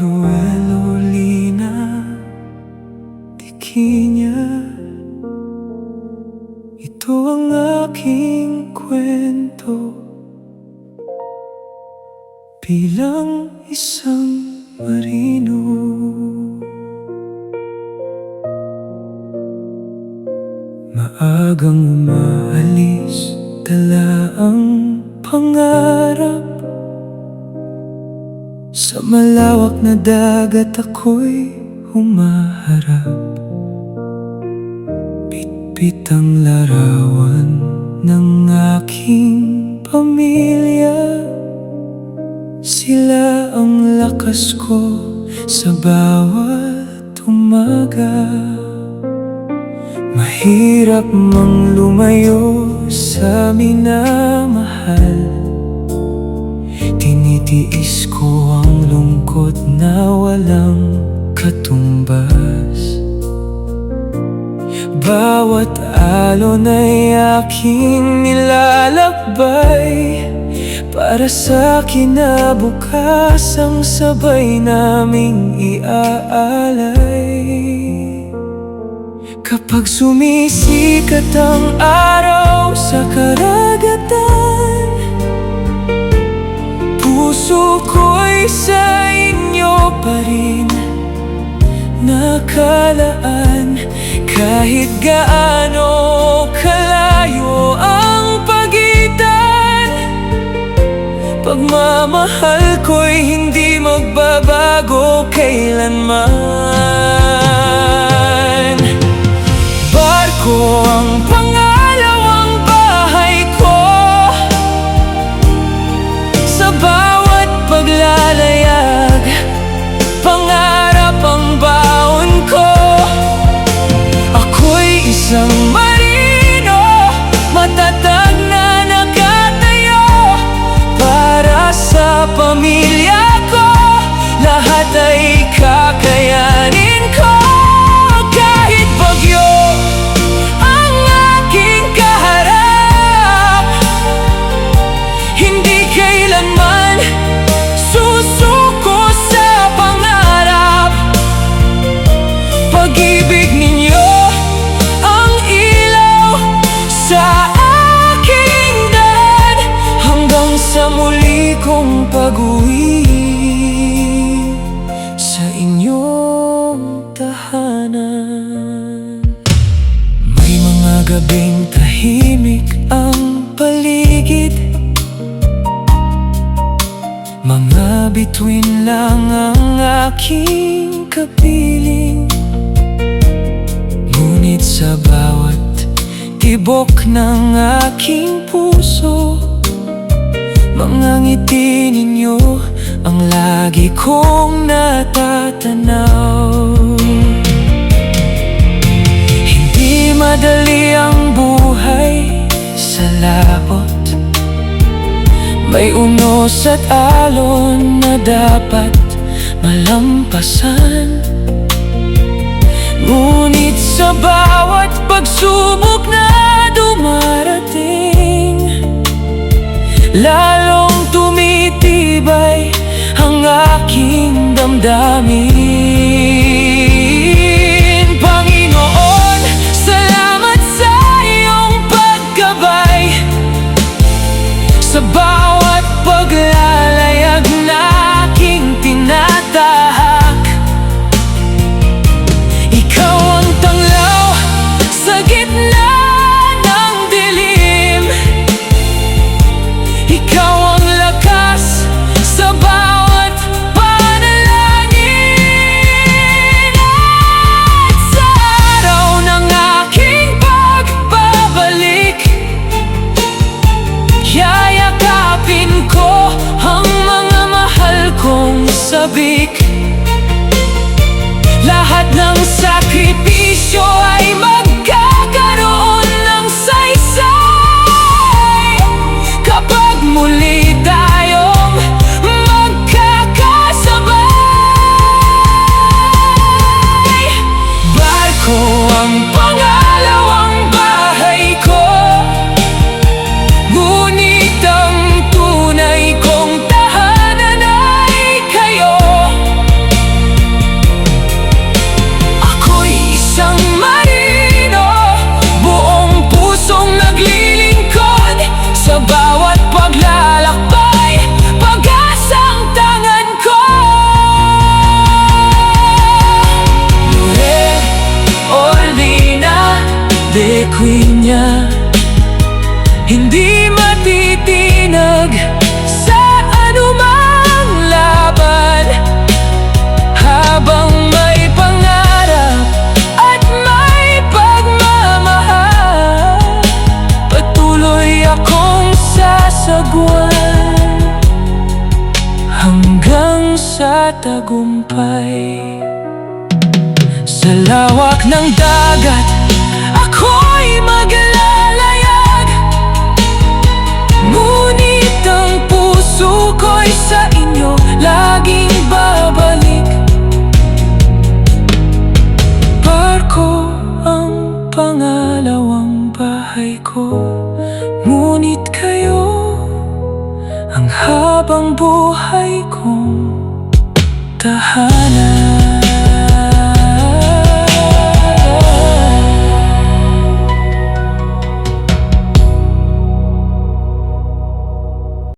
Noel Lina Tiquiña, ito ang aking kwento bilang isang marino. Maagang umaalis, dala ang pangarap. Sa malawak na dagat ako'y humaharap. Bitbit ang larawan ng aking pamilya. Sila ang lakas ko sa bawat umaga. Mahirap mang lumayo sa minamahal. Tinitiis ko ang lungkot na walang katumbas. Bawat alon ay aking nilalakbay para sa kinabukasang sabay naming iaalay. Kapag sumisikat ang araw sa karagatan, puso ko'y sa inyo pa rin nakalaan. Kahit gaano kalayo ang pagitan, pagmamahal ko'y hindi magbabago kailanman. Barko ang pangalawang bahay ko. Sa bawat paglalayag, pangarap ang baon ko. Ako'y isang marino, matatag na nakatayo para sa pamilya ko. Lahat ay kakayanin ko. Kahit bagyo ang aking kaharap, hindi kailanman susuko sa pangarap. Pag-ibig ninyo ang ilaw sa aking daan, hanggang sa muli kong pag-uwi sa inyong tahanan. May mga gabing tahimik ang paligid, mga bituin lang ang aking kapiling. Ngunit sa bawat tibok ng aking puso, mga ngiti ninyo ang lagi kong natatanaw. Hindi madali ang buhay sa laot. May unos at alon na dapat malampasan. Ngunit sa bawat pagsubok na dumarating, lalong tumitibay ang aking damdamin. Panginoon, salamat sa iyong paggabay sa bawat paglalayag na aking tinatahak. Ikaw ang tanglaw sa gitna ng dilim. Ikaw ang lakas sa bawat panalangin. At sa araw ng aking pagbabalik, yayakapin ko ang mga mahal kong sabik. Lahat ng sakripisyo ay magkakaroon ng saysay kapag muli tayong magkakasabay. Barko ang pangalawang bahay ko, ngunit ang tunay ko sagwan hanggang sa tagumpay. Sa lawak ng dagat, ako'y maglalayag, ngunit ang puso ko'y sa inyo laging babalik. Barko ang pangalawang bahay ko, ngunit kayo ang habang buhay kong tahanan.